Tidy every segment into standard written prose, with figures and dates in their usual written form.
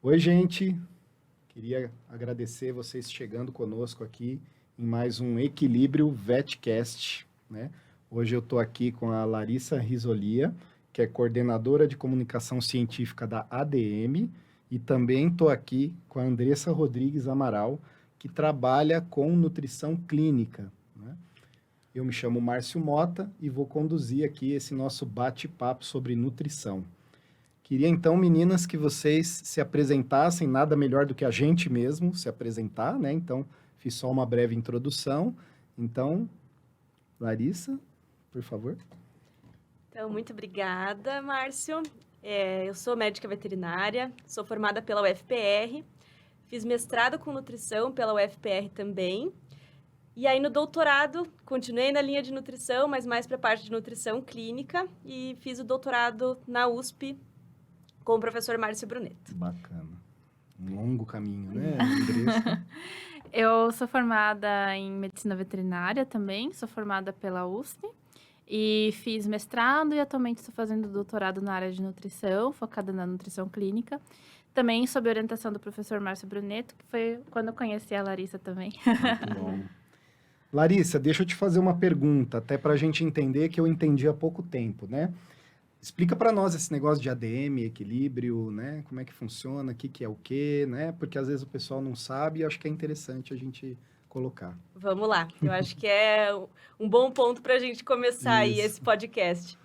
Oi, gente. Queria agradecer vocês chegando conosco aqui em mais um Equilíbrio VetCast, né? Hoje eu estou aqui com a Larissa Risolia, que é coordenadora de comunicação científica da ADM, e também estou aqui com a Andressa Rodrigues Amaral, que trabalha com nutrição clínica, né? Eu me chamo Márcio Mota e vou conduzir aqui esse nosso bate-papo sobre nutrição. Queria então, meninas, que vocês se apresentassem, nada melhor do que a gente mesmo se apresentar, né? Então, fiz só uma breve introdução. Então, Larissa, por favor. Então, muito obrigada, Márcio. Eu sou médica veterinária, sou formada pela UFPR, fiz mestrado com nutrição pela UFPR também. E aí, no doutorado, continuei na linha de nutrição, mas mais para a parte de nutrição clínica, e fiz o doutorado na USP, com o professor Márcio Bruneto. Bacana. Um longo caminho, né, Andressa? Eu sou formada em medicina veterinária também, sou formada pela USP e fiz mestrado e atualmente estou fazendo doutorado na área de nutrição, focada na nutrição clínica. Também sob orientação do professor Márcio Bruneto, que foi quando eu conheci a Larissa também. Muito bom. Larissa, deixa eu te fazer uma pergunta, até para a gente entender que eu entendi há pouco tempo, né? Explica para nós esse negócio de ADM, equilíbrio, né? Como é que funciona, o que é o quê, né? Porque às vezes o pessoal não sabe e acho que é interessante a gente colocar. Vamos lá, eu acho que é um bom ponto para a gente começar aí esse podcast.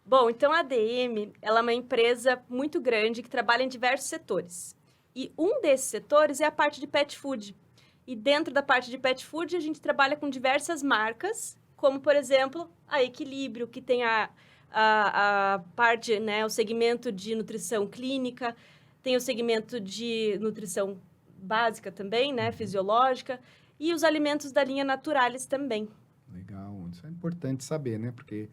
Bom, então a ADM, ela é uma empresa muito grande que trabalha em diversos setores. E um desses setores é a parte de pet food. E dentro da parte de pet food, a gente trabalha com diversas marcas, como, por exemplo, a Equilíbrio, que tem a parte, né, o segmento de nutrição clínica, tem o segmento de nutrição básica também, né, fisiológica, e os alimentos da linha Naturalis também. Legal, isso é importante saber, né, porque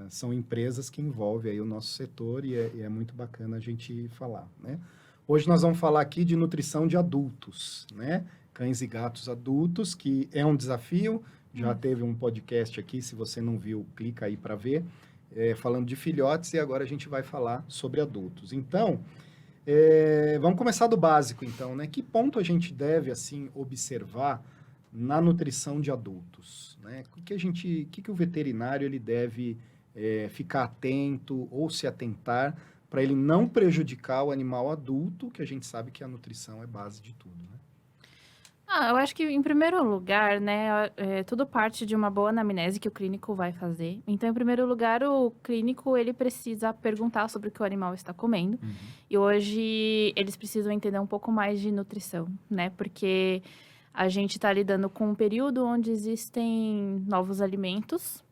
são empresas que envolvem aí o nosso setor e é muito bacana a gente falar, né. Hoje nós vamos falar aqui de nutrição de adultos, né, cães e gatos adultos, que é um desafio. Já teve um podcast aqui, se você não viu, clica aí para ver, falando de filhotes, e agora a gente vai falar sobre adultos. Então, vamos começar do básico, então, né? Que ponto a gente deve, assim, observar na nutrição de adultos, né? O que o veterinário ele deve ficar atento ou se atentar para ele não prejudicar o animal adulto, que a gente sabe que a nutrição é base de tudo, né? Eu acho que, em primeiro lugar, né, tudo parte de uma boa anamnese que o clínico vai fazer. Então, em primeiro lugar, o clínico, ele precisa perguntar sobre o que o animal está comendo. Uhum. E hoje, eles precisam entender um pouco mais de nutrição, né? Porque a gente está lidando com um período onde existem novos alimentos.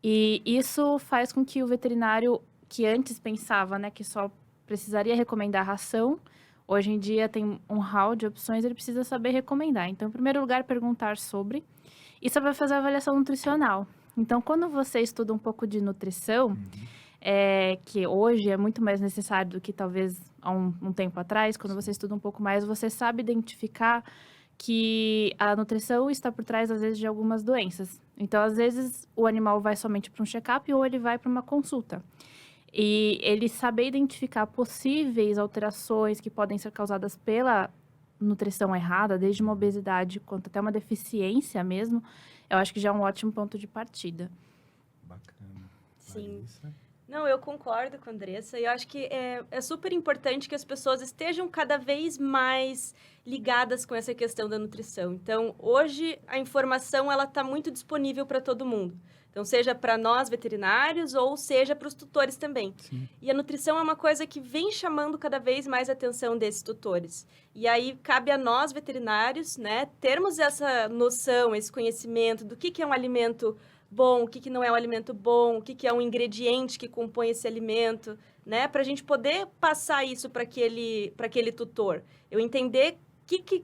E isso faz com que o veterinário, que antes pensava, né, que só precisaria recomendar ração, hoje em dia tem um hall de opções, ele precisa saber recomendar. Então, em primeiro lugar, perguntar sobre. E só vai fazer a avaliação nutricional. Então, quando você estuda um pouco de nutrição, que hoje é muito mais necessário do que talvez há um tempo atrás, quando você estuda um pouco mais, você sabe identificar que a nutrição está por trás, às vezes, de algumas doenças. Então, às vezes, o animal vai somente para um check-up ou ele vai para uma consulta. E ele saber identificar possíveis alterações que podem ser causadas pela nutrição errada, desde uma obesidade quanto até uma deficiência mesmo, eu acho que já é um ótimo ponto de partida. Bacana. Sim. Larissa? Não, eu concordo com a Andressa. Eu acho que é super importante que as pessoas estejam cada vez mais ligadas com essa questão da nutrição. Então, hoje, a informação ela está muito disponível para todo mundo. Então, seja para nós veterinários ou seja para os tutores também. Sim. E a nutrição é uma coisa que vem chamando cada vez mais a atenção desses tutores. E aí, cabe a nós veterinários, né, termos essa noção, esse conhecimento do que é um alimento bom, o que não é um alimento bom, o que é um ingrediente que compõe esse alimento, né? Para a gente poder passar isso para aquele tutor. Eu entender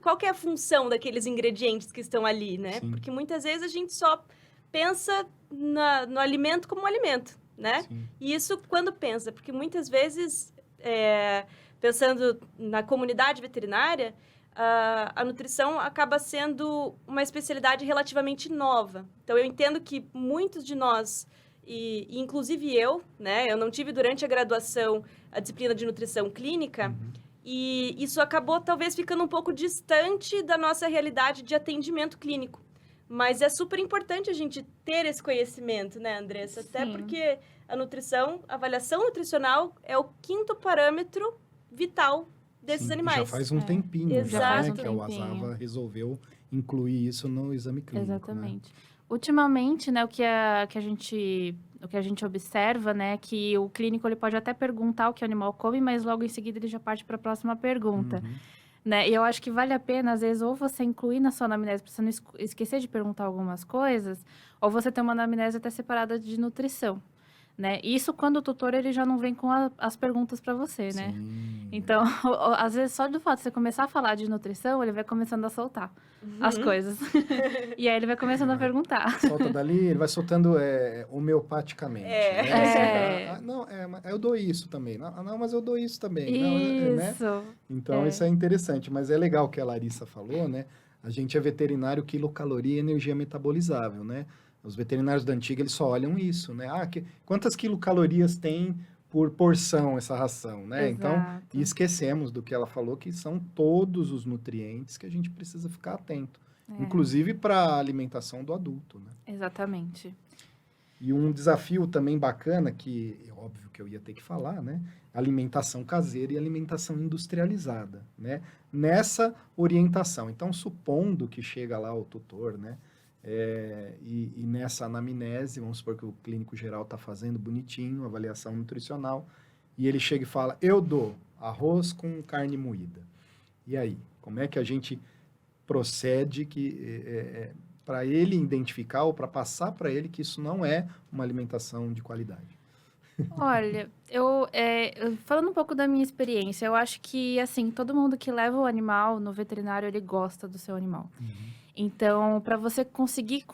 qual que é a função daqueles ingredientes que estão ali, né? Sim. Porque muitas vezes a gente só pensa no alimento como um alimento, né? Sim. E isso quando pensa, porque muitas vezes, pensando na comunidade veterinária, a nutrição acaba sendo uma especialidade relativamente nova. Então, eu entendo que muitos de nós, e inclusive eu, né? Eu não tive durante a graduação a disciplina de nutrição clínica, E isso acabou, talvez, ficando um pouco distante da nossa realidade de atendimento clínico. Mas é super importante a gente ter esse conhecimento, né, Andressa? Até Sim. porque a nutrição, a avaliação nutricional é o 5º parâmetro vital desses Sim, animais. já faz um tempinho, Exato. já, Já faz né, um que a tempinho. UASAVA resolveu incluir isso no exame clínico. Né? Exatamente. Ultimamente, né, o que a gente observa, né, que o clínico ele pode até perguntar o que o animal come, mas logo em seguida ele já parte para a próxima pergunta, Uhum. né? E eu acho que vale a pena, às vezes, ou você incluir na sua anamnese para você não esquecer de perguntar algumas coisas, ou você ter uma anamnese até separada de nutrição, né? Isso quando o tutor ele já não vem com as perguntas para você, né? Sim. Então, às vezes, só do fato de você começar a falar de nutrição, ele vai começando a soltar as coisas. E aí ele vai começando a perguntar. Solta dali, ele vai soltando homeopaticamente. É. Né? É. Não, mas eu dou isso também. Não, mas eu dou isso também. Não, né? Isso. Então, isso é interessante. Mas é legal o que a Larissa falou, né? A gente é veterinário quilocaloria e energia metabolizável, né? Os veterinários da antiga, eles só olham isso, né? Quantas quilocalorias tem por porção essa ração, né? Então, Exato. e esquecemos do que ela falou, que são todos os nutrientes que a gente precisa ficar atento. É. Inclusive para a alimentação do adulto, né? Exatamente. E um desafio também bacana, que é óbvio que eu ia ter que falar, né? Alimentação caseira e alimentação industrializada, né? Nessa orientação. Então, supondo que chega lá o tutor, né? E nessa anamnese, vamos supor que o clínico geral está fazendo bonitinho, avaliação nutricional, e ele chega e fala, eu dou arroz com carne moída. E aí, como é que a gente procede para ele identificar ou para passar para ele que isso não é uma alimentação de qualidade? Olha, falando um pouco da minha experiência, eu acho que, assim, todo mundo que leva o animal no veterinário, ele gosta do seu animal. Então, para você conseguir